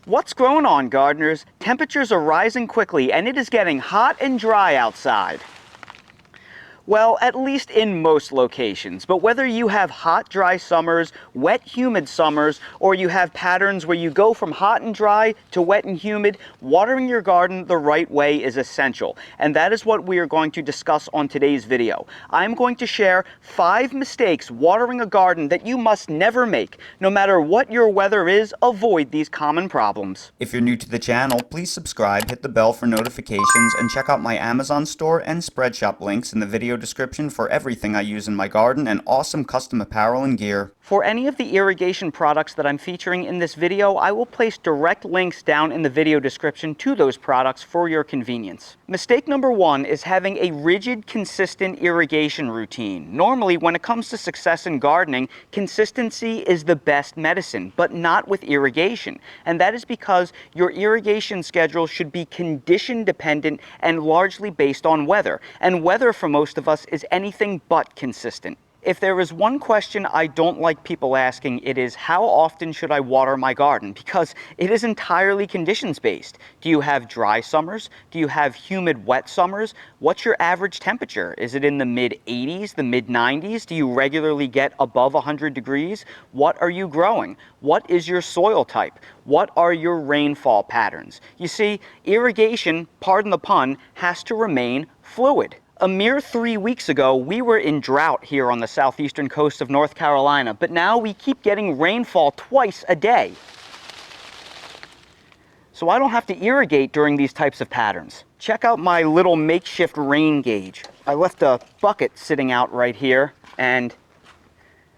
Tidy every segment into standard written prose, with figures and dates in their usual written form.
What's going on, gardeners? Temperatures are rising quickly and it is getting hot and dry outside. Well, at least in most locations, but whether you have hot, dry summers, wet, humid summers, or you have patterns where you go from hot and dry to wet and humid, watering your garden the right way is essential. And that is what we are going to discuss on today's video. I'm going to share 5 mistakes watering a garden that you must never make. No matter what your weather is, avoid these common problems. If you're new to the channel, please subscribe, hit the bell for notifications, and check out my Amazon store and Spreadshop links in the video description for everything I use in my garden and awesome custom apparel and gear. For any of the irrigation products that I'm featuring in this video, I will place direct links down in the video description to those products for your convenience. Mistake number 1 is having a rigid, consistent irrigation routine. Normally, when it comes to success in gardening, consistency is the best medicine, but not with irrigation. And that is because your irrigation schedule should be condition dependent and largely based on weather. And weather for most of us is anything but consistent. If there is one question I don't like people asking, it is how often should I water my garden? Because it is entirely conditions based. Do you have dry summers? Do you have humid, wet summers? What's your average temperature? Is it in the mid 80s, the mid 90s? Do you regularly get above 100 degrees? What are you growing? What is your soil type? What are your rainfall patterns? You see, irrigation, pardon the pun, has to remain fluid. A mere 3 weeks ago, we were in drought here on the southeastern coast of North Carolina, but now we keep getting rainfall twice a day. So I don't have to irrigate during these types of patterns. Check out my little makeshift rain gauge. I left a bucket sitting out right here, and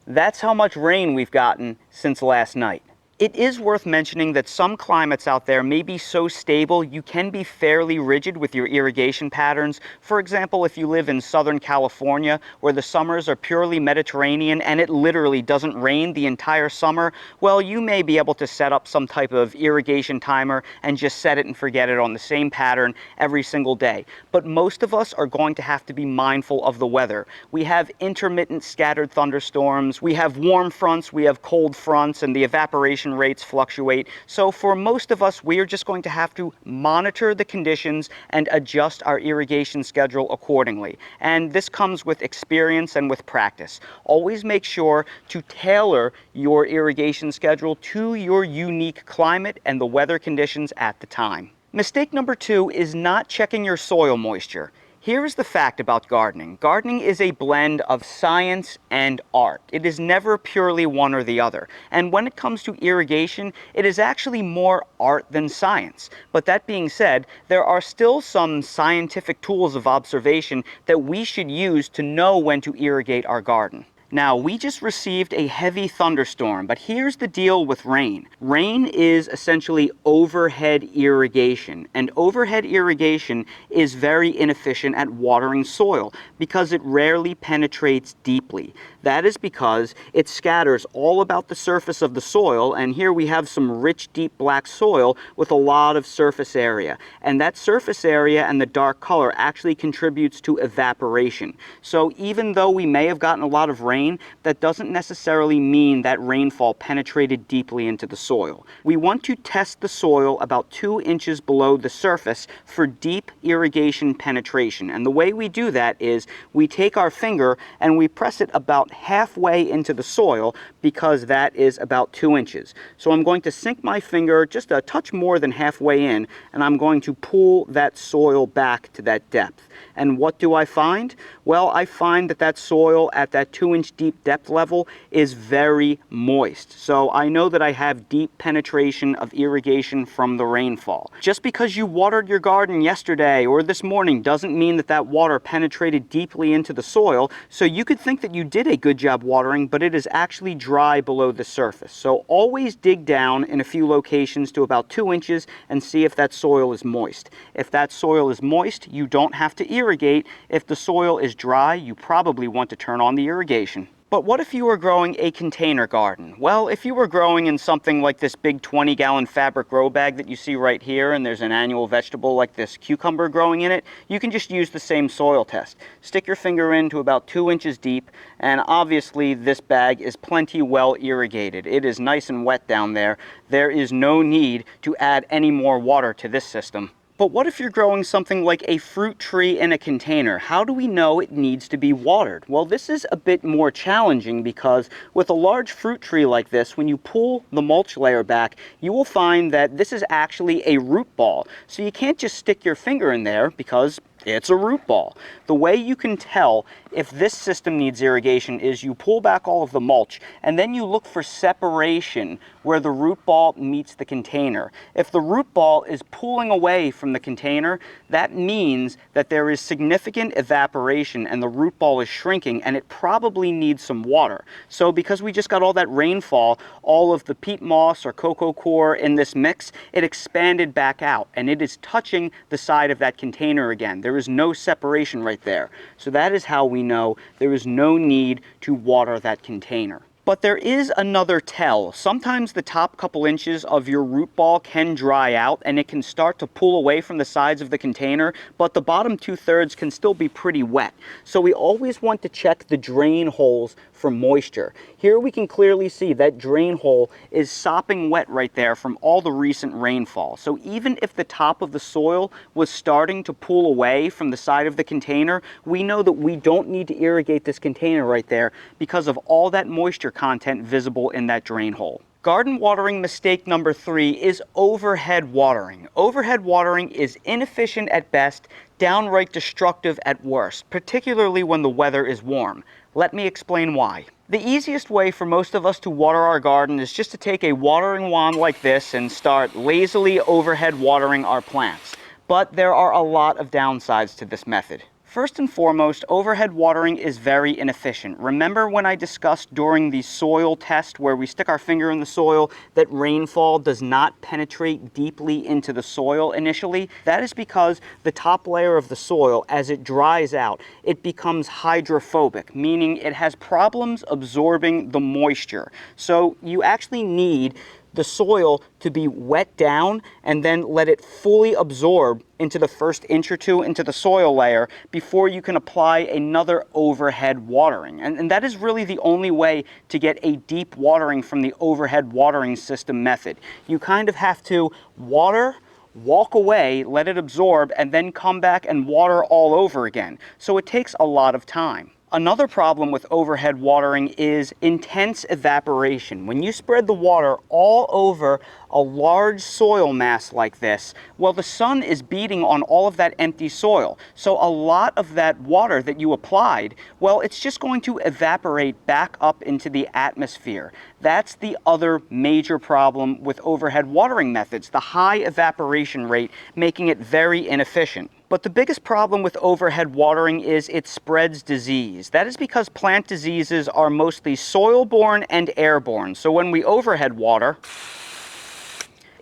that's how much rain we've gotten since last night. It is worth mentioning that some climates out there may be so stable you can be fairly rigid with your irrigation patterns. For example, if you live in Southern California where the summers are purely Mediterranean and it literally doesn't rain the entire summer, well, you may be able to set up some type of irrigation timer and just set it and forget it on the same pattern every single day. But most of us are going to have to be mindful of the weather. We have intermittent scattered thunderstorms, we have warm fronts, we have cold fronts, and the evaporation rates fluctuate. So for most of us, we are just going to have to monitor the conditions and adjust our irrigation schedule accordingly. And this comes with experience and with practice. Always make sure to tailor your irrigation schedule to your unique climate and the weather conditions at the time. Mistake number 2 is not checking your soil moisture. Here is the fact about gardening. Gardening is a blend of science and art. It is never purely one or the other. And when it comes to irrigation, it is actually more art than science. But that being said, there are still some scientific tools of observation that we should use to know when to irrigate our garden. Now, we just received a heavy thunderstorm, but here's the deal with rain. Rain is essentially overhead irrigation, and overhead irrigation is very inefficient at watering soil because it rarely penetrates deeply. That is because it scatters all about the surface of the soil, and here we have some rich, deep black soil with a lot of surface area. And that surface area and the dark color actually contributes to evaporation. So even though we may have gotten a lot of rain, that doesn't necessarily mean that rainfall penetrated deeply into the soil. We want to test the soil about 2 inches below the surface for deep irrigation penetration. And the way we do that is we take our finger and we press it about halfway into the soil because that is about 2 inches. So I'm going to sink my finger just a touch more than halfway in, and I'm going to pull that soil back to that depth. And what do I find? Well, I find that that soil at that 2-inch deep depth level is very moist. So I know that I have deep penetration of irrigation from the rainfall. Just because you watered your garden yesterday or this morning doesn't mean that that water penetrated deeply into the soil. So you could think that you did a good job watering, but it is actually dry below the surface. So always dig down in a few locations to about 2 inches and see if that soil is moist. If that soil is moist, you don't have to irrigate. If the soil is dry, you probably want to turn on the irrigation. But what if you were growing a container garden? Well, if you were growing in something like this big 20-gallon fabric grow bag that you see right here, and there's an annual vegetable like this cucumber growing in it, you can just use the same soil test. Stick your finger into about 2 inches deep, and obviously this bag is plenty well irrigated. It is nice and wet down there. There is no need to add any more water to this system. But what if you're growing something like a fruit tree in a container? How do we know it needs to be watered? Well, this is a bit more challenging because with a large fruit tree like this, when you pull the mulch layer back, you will find that this is actually a root ball. So you can't just stick your finger in there because it's a root ball. The way you can tell if this system needs irrigation is you pull back all of the mulch and then you look for separation where the root ball meets the container. If the root ball is pulling away from the container, that means that there is significant evaporation and the root ball is shrinking and it probably needs some water. So because we just got all that rainfall, all of the peat moss or cocoa coir in this mix, it expanded back out and it is touching the side of that container again. There is no separation right there. So that is how we know there is no need to water that container. But there is another tell. Sometimes the top couple inches of your root ball can dry out and it can start to pull away from the sides of the container, but the bottom 2/3 can still be pretty wet. So we always want to check the drain holes for moisture. Here we can clearly see that drain hole is sopping wet right there from all the recent rainfall. So even if the top of the soil was starting to pull away from the side of the container, we know that we don't need to irrigate this container right there because of all that moisture content visible in that drain hole. Garden watering mistake number 3 is overhead watering. Overhead watering is inefficient at best, downright destructive at worst, particularly when the weather is warm. Let me explain why. The easiest way for most of us to water our garden is just to take a watering wand like this and start lazily overhead watering our plants. But there are a lot of downsides to this method. First and foremost, overhead watering is very inefficient. Remember when I discussed during the soil test where we stick our finger in the soil that rainfall does not penetrate deeply into the soil initially? That is because the top layer of the soil, as it dries out, it becomes hydrophobic, meaning it has problems absorbing the moisture. So you actually need the soil to be wet down and then let it fully absorb into the first inch or two into the soil layer before you can apply another overhead watering. And that is really the only way to get a deep watering from the overhead watering system method. You kind of have to water, walk away, let it absorb, and then come back and water all over again. So it takes a lot of time. Another problem with overhead watering is intense evaporation. When you spread the water all over a large soil mass like this, well, the sun is beating on all of that empty soil. So a lot of that water that you applied, well, it's just going to evaporate back up into the atmosphere. That's the other major problem with overhead watering methods, the high evaporation rate, making it very inefficient. But the biggest problem with overhead watering is it spreads disease. That is because plant diseases are mostly soil-borne and airborne. So when we overhead water,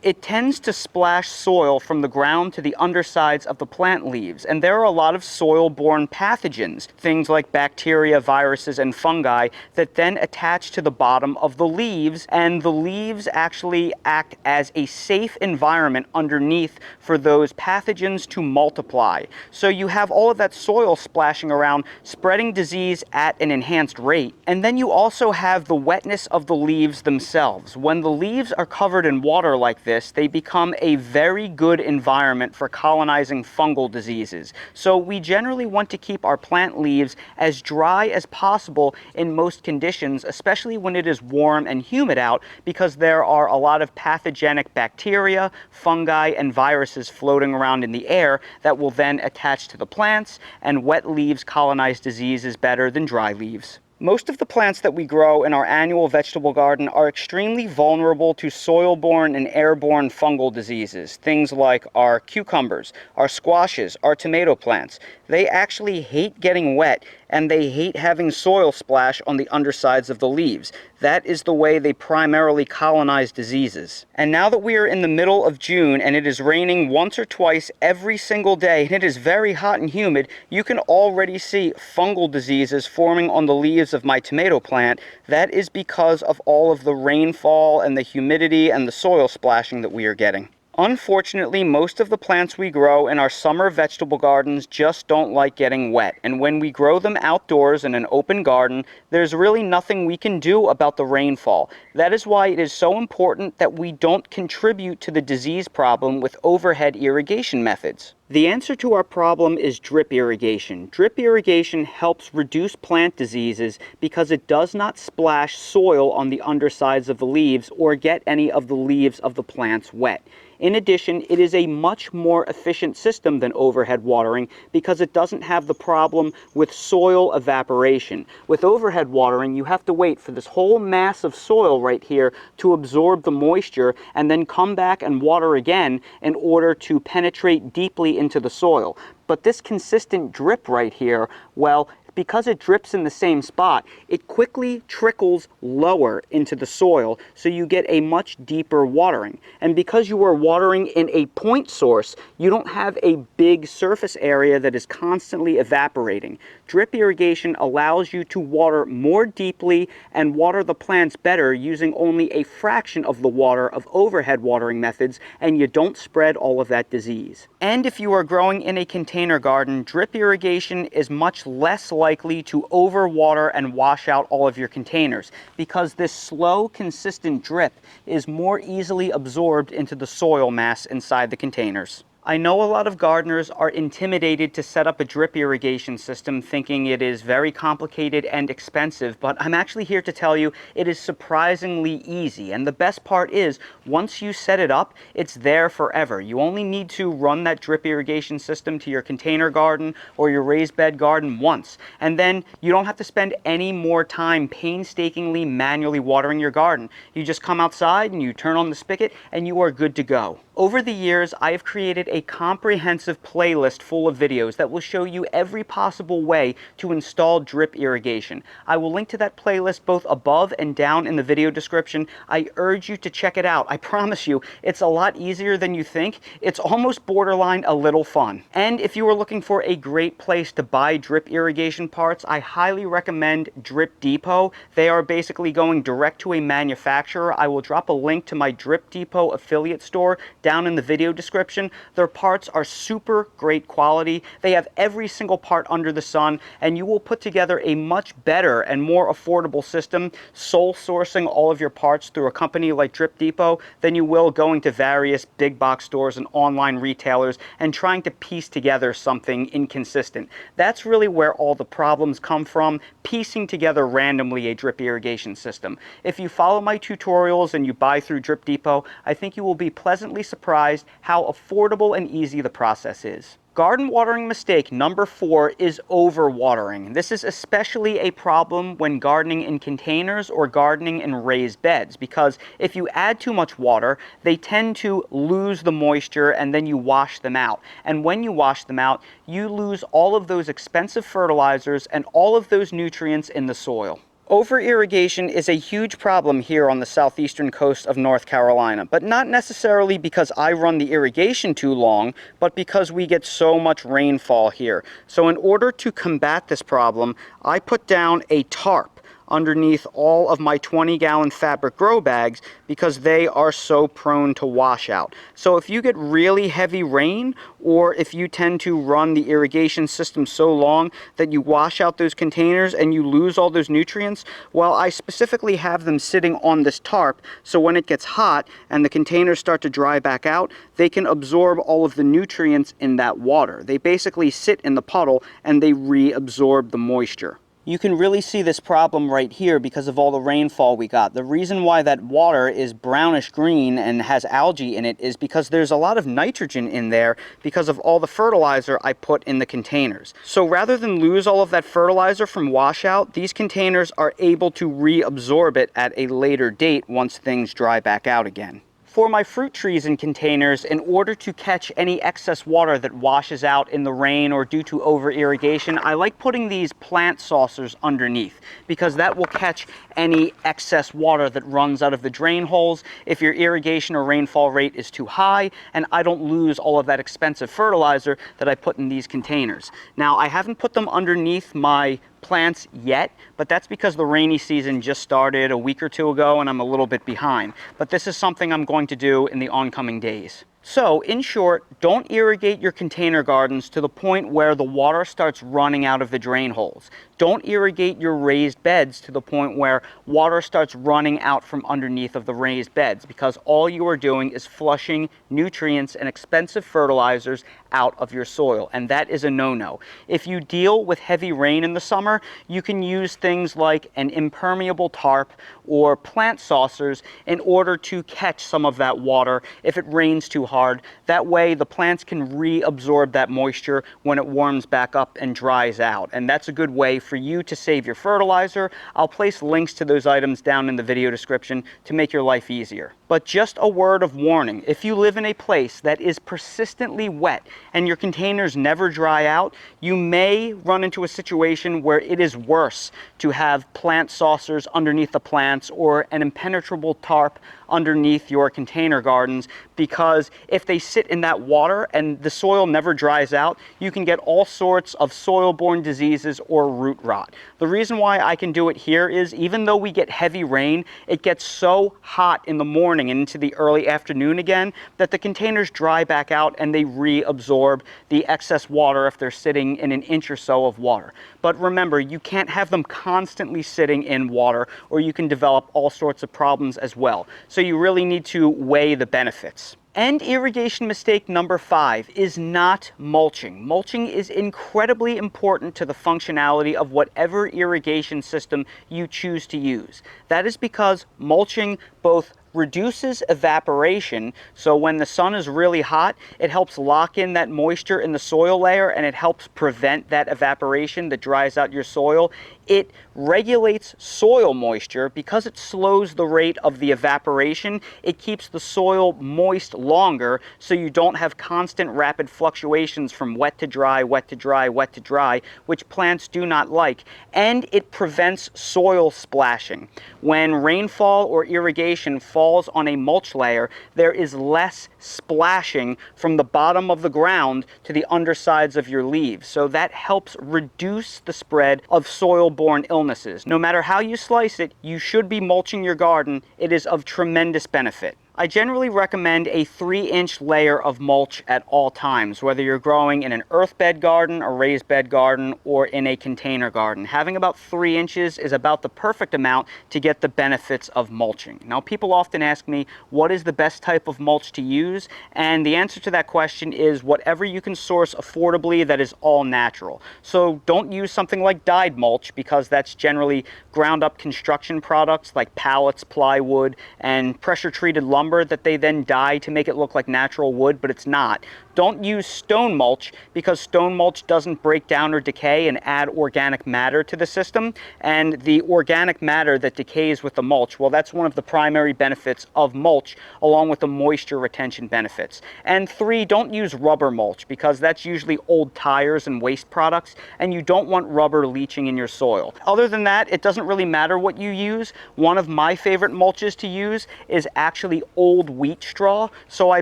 it tends to splash soil from the ground to the undersides of the plant leaves. And there are a lot of soil-borne pathogens, things like bacteria, viruses, and fungi that then attach to the bottom of the leaves, and the leaves actually act as a safe environment underneath for those pathogens to multiply. So you have all of that soil splashing around, spreading disease at an enhanced rate. And then you also have the wetness of the leaves themselves. When the leaves are covered in water like this, they become a very good environment for colonizing fungal diseases. So we generally want to keep our plant leaves as dry as possible in most conditions, especially when it is warm and humid out, because there are a lot of pathogenic bacteria, fungi, and viruses floating around in the air that will then attach to the plants, and wet leaves colonize diseases better than dry leaves. Most of the plants that we grow in our annual vegetable garden are extremely vulnerable to soil-borne and airborne fungal diseases. Things like our cucumbers, our squashes, our tomato plants. They actually hate getting wet and they hate having soil splash on the undersides of the leaves. That is the way they primarily colonize diseases. And now that we are in the middle of June and it is raining once or twice every single day and it is very hot and humid, you can already see fungal diseases forming on the leaves of my tomato plant. That is because of all of the rainfall and the humidity and the soil splashing that we are getting. Unfortunately, most of the plants we grow in our summer vegetable gardens just don't like getting wet, and when we grow them outdoors in an open garden, there's really nothing we can do about the rainfall. That is why it is so important that we don't contribute to the disease problem with overhead irrigation methods. The answer to our problem is drip irrigation. Drip irrigation helps reduce plant diseases because it does not splash soil on the undersides of the leaves or get any of the leaves of the plants wet. In addition, it is a much more efficient system than overhead watering because it doesn't have the problem with soil evaporation. With overhead watering, you have to wait for this whole mass of soil right here to absorb the moisture and then come back and water again in order to penetrate deeply into the soil. But this consistent drip right here, well, because it drips in the same spot, it quickly trickles lower into the soil, so you get a much deeper watering. And because you are watering in a point source, you don't have a big surface area that is constantly evaporating. Drip irrigation allows you to water more deeply and water the plants better using only a fraction of the water of overhead watering methods, and you don't spread all of that disease. And if you are growing in a container garden, drip irrigation is much less likely to overwater and wash out all of your containers because this slow, consistent drip is more easily absorbed into the soil mass inside the containers. I know a lot of gardeners are intimidated to set up a drip irrigation system, thinking it is very complicated and expensive, but I'm actually here to tell you it is surprisingly easy. And the best part is, once you set it up, it's there forever. You only need to run that drip irrigation system to your container garden or your raised bed garden once, and then you don't have to spend any more time painstakingly manually watering your garden. You just come outside and you turn on the spigot and you are good to go. Over the years, I have created a comprehensive playlist full of videos that will show you every possible way to install drip irrigation. I will link to that playlist both above and down in the video description. I urge you to check it out. I promise you, it's a lot easier than you think. It's almost borderline a little fun. And if you are looking for a great place to buy drip irrigation parts, I highly recommend Drip Depot. They are basically going direct to a manufacturer. I will drop a link to my Drip Depot affiliate store down in the video description. Their parts are super great quality. They have every single part under the sun, and you will put together a much better and more affordable system sole sourcing all of your parts through a company like Drip Depot than you will going to various big box stores and online retailers and trying to piece together something inconsistent. That's really where all the problems come from, piecing together randomly a drip irrigation system. If you follow my tutorials and you buy through Drip Depot, I think you will be pleasantly surprised how affordable and easy the process is. Garden watering mistake number 4 is overwatering. This is especially a problem when gardening in containers or gardening in raised beds, because if you add too much water, they tend to lose the moisture and then you wash them out. And when you wash them out, you lose all of those expensive fertilizers and all of those nutrients in the soil. Over-irrigation is a huge problem here on the southeastern coast of North Carolina, but not necessarily because I run the irrigation too long, but because we get so much rainfall here. So in order to combat this problem, I put down a tarp underneath all of my 20-gallon fabric grow bags because they are so prone to washout. So if you get really heavy rain, or if you tend to run the irrigation system so long that you wash out those containers and you lose all those nutrients, well, I specifically have them sitting on this tarp so when it gets hot and the containers start to dry back out, they can absorb all of the nutrients in that water. They basically sit in the puddle and they reabsorb the moisture. You can really see this problem right here because of all the rainfall we got. The reason why that water is brownish green and has algae in it is because there's a lot of nitrogen in there because of all the fertilizer I put in the containers. So rather than lose all of that fertilizer from washout, these containers are able to reabsorb it at a later date once things dry back out again. For my fruit trees and containers, in order to catch any excess water that washes out in the rain or due to over irrigation, I like putting these plant saucers underneath because that will catch any excess water that runs out of the drain holes if your irrigation or rainfall rate is too high, and I don't lose all of that expensive fertilizer that I put in these containers. Now, I haven't put them underneath my plants yet, but that's because the rainy season just started a week or two ago and I'm a little bit behind. But this is something I'm going to do in the oncoming days. So, in short, don't irrigate your container gardens to the point where the water starts running out of the drain holes. Don't irrigate your raised beds to the point where water starts running out from underneath of the raised beds, because all you are doing is flushing nutrients and expensive fertilizers out of your soil, and that is a no-no. If you deal with heavy rain in the summer, you can use things like an impermeable tarp or plant saucers in order to catch some of that water if it rains too hard. That way the plants can reabsorb that moisture when it warms back up and dries out, and that's a good way for you to save your fertilizer. I'll place links to those items down in the video description to make your life easier. But just a word of warning, if you live in a place that is persistently wet and your containers never dry out, you may run into a situation where it is worse to have plant saucers underneath the plants or an impenetrable tarp underneath your container gardens, because if they sit in that water and the soil never dries out, you can get all sorts of soil-borne diseases or root rot. The reason why I can do it here is, even though we get heavy rain, it gets so hot in the morning and into the early afternoon again that the containers dry back out and they reabsorb the excess water if they're sitting in an inch or so of water. But remember, you can't have them constantly sitting in water or you can develop all sorts of problems as well. So you really need to weigh the benefits. And irrigation mistake number 5 is not mulching. Mulching is incredibly important to the functionality of whatever irrigation system you choose to use. That is because mulching both reduces evaporation, so when the sun is really hot, it helps lock in that moisture in the soil layer and it helps prevent that evaporation that dries out your soil. It regulates soil moisture because it slows the rate of the evaporation. It keeps the soil moist longer so you don't have constant rapid fluctuations from wet to dry, wet to dry, wet to dry, which plants do not like. And it prevents soil splashing. When rainfall or irrigation falls on a mulch layer, there is less splashing from the bottom of the ground to the undersides of your leaves. So that helps reduce the spread of soil-borne illnesses. No matter how you slice it, you should be mulching your garden. It is of tremendous benefit. I generally recommend a 3-inch layer of mulch at all times, whether you're growing in an earth bed garden, a raised bed garden, or in a container garden. Having about 3 inches is about the perfect amount to get the benefits of mulching. Now, people often ask me, what is the best type of mulch to use? And the answer to that question is whatever you can source affordably that is all natural. So don't use something like dyed mulch, because that's generally ground up construction products like pallets, plywood, and pressure treated lumber that they then dye to make it look like natural wood, but it's not. Don't use stone mulch, because stone mulch doesn't break down or decay and add organic matter to the system. And the organic matter that decays with the mulch, well, that's one of the primary benefits of mulch, along with the moisture retention benefits. And 3, don't use rubber mulch, because that's usually old tires and waste products, and you don't want rubber leaching in your soil. Other than that, it doesn't really matter what you use. One of my favorite mulches to use is actually old wheat straw. So I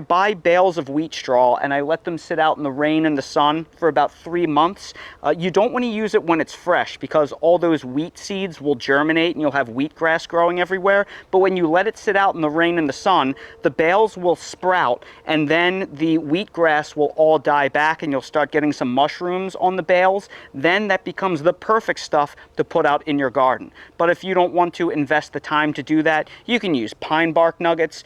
buy bales of wheat straw and I let them sit out in the rain and the sun for about 3 months. You don't want to use it when it's fresh, because all those wheat seeds will germinate and you'll have wheatgrass growing everywhere. But when you let it sit out in the rain and the sun, the bales will sprout and then the wheatgrass will all die back and you'll start getting some mushrooms on the bales. Then that becomes the perfect stuff to put out in your garden. But if you don't want to invest the time to do that, you can use pine bark nuggets,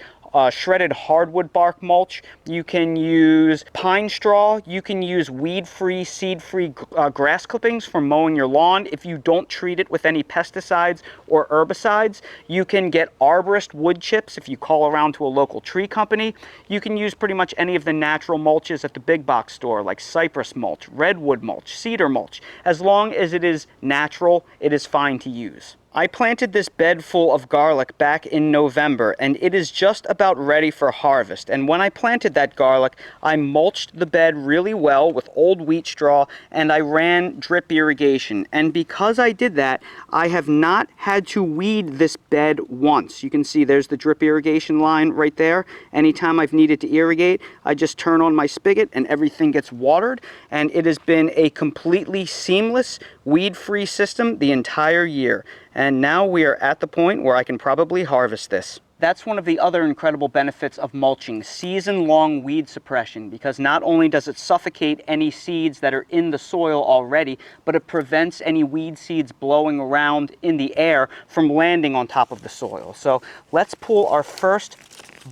shredded hardwood bark mulch, you can use pine straw, you can use weed-free, seed-free grass clippings for mowing your lawn. If you don't treat it with any pesticides or herbicides, you can get arborist wood chips if you call around to a local tree company. You can use pretty much any of the natural mulches at the big box store, like cypress mulch, redwood mulch, cedar mulch. As long as it is natural, it is fine to use. I planted this bed full of garlic back in November, and it is just about ready for harvest. And when I planted that garlic, I mulched the bed really well with old wheat straw, and I ran drip irrigation. And because I did that, I have not had to weed this bed once. You can see there's the drip irrigation line right there. Anytime I've needed to irrigate, I just turn on my spigot and everything gets watered, and it has been a completely seamless, weed-free system the entire year. And now we are at the point where I can probably harvest this. That's one of the other incredible benefits of mulching, season-long weed suppression, because not only does it suffocate any seeds that are in the soil already, but it prevents any weed seeds blowing around in the air from landing on top of the soil. So let's pull our first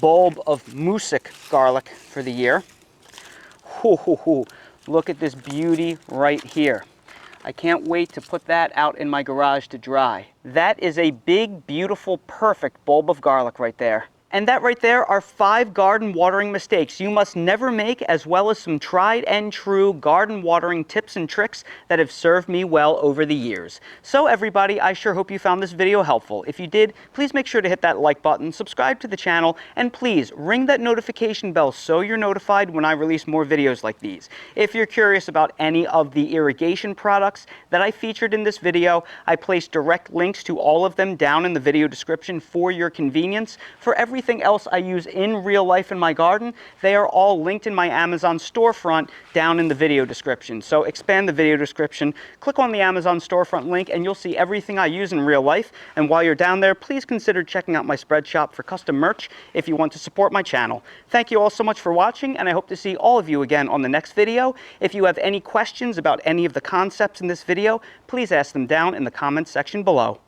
bulb of Music garlic for the year. Look at this beauty right here. I can't wait to put that out in my garage to dry. That is a big, beautiful, perfect bulb of garlic right there. And that right there are 5 garden watering mistakes you must never make, as well as some tried and true garden watering tips and tricks that have served me well over the years. So everybody, I sure hope you found this video helpful. If you did, please make sure to hit that like button, subscribe to the channel, and please ring that notification bell so you're notified when I release more videos like these. If you're curious about any of the irrigation products that I featured in this video, I placed direct links to all of them down in the video description for your convenience. For everything else I use in real life in my garden, they are all linked in my Amazon storefront down in the video description. So expand the video description, click on the Amazon storefront link, and you'll see everything I use in real life. And while you're down there, please consider checking out my spread shop for custom merch if you want to support my channel. Thank you all so much for watching, and I hope to see all of you again on the next video. If you have any questions about any of the concepts in this video, please ask them down in the comments section below.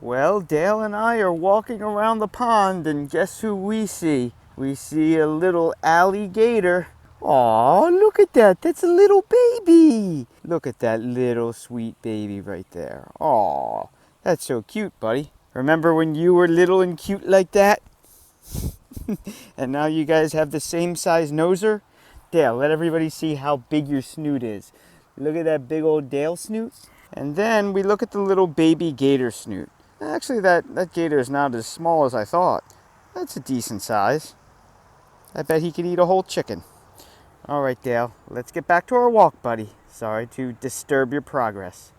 Well, Dale and I are walking around the pond, and guess who we see? We see a little alligator. Aw, look at that. That's a little baby. Look at that little sweet baby right there. Aw, that's so cute, buddy. Remember when you were little and cute like that? And now you guys have the same size noser? Dale, let everybody see how big your snoot is. Look at that big old Dale snoot. And then we look at the little baby gator snoot. Actually, that gator is not as small as I thought. That's a decent size. I bet he could eat a whole chicken. All right, Dale, let's get back to our walk, buddy. Sorry to disturb your progress.